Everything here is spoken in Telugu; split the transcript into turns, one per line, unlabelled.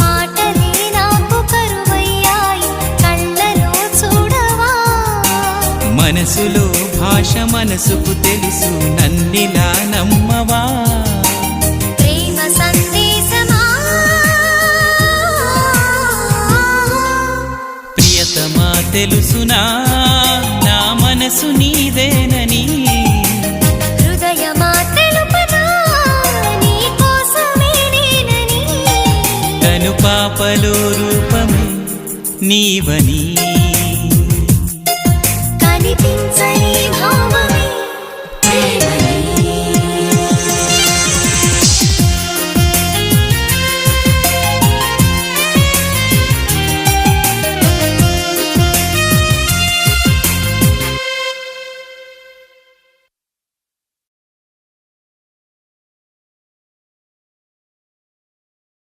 మాటలే నాకు కరువయ్యాయి కళ్ళలో చూడవా
మనసులో భాష మనసుకు తెలుసు నన్నిలా నమ్మవా
ప్రేమ సందేశమా
ప్రియతమా తెలుసునా నా మనసు నీదేనని
హృదయమా తెలుపనా నీ కోసమే నేనని
కను పాపలో రూపమే నీవని
కనిపించని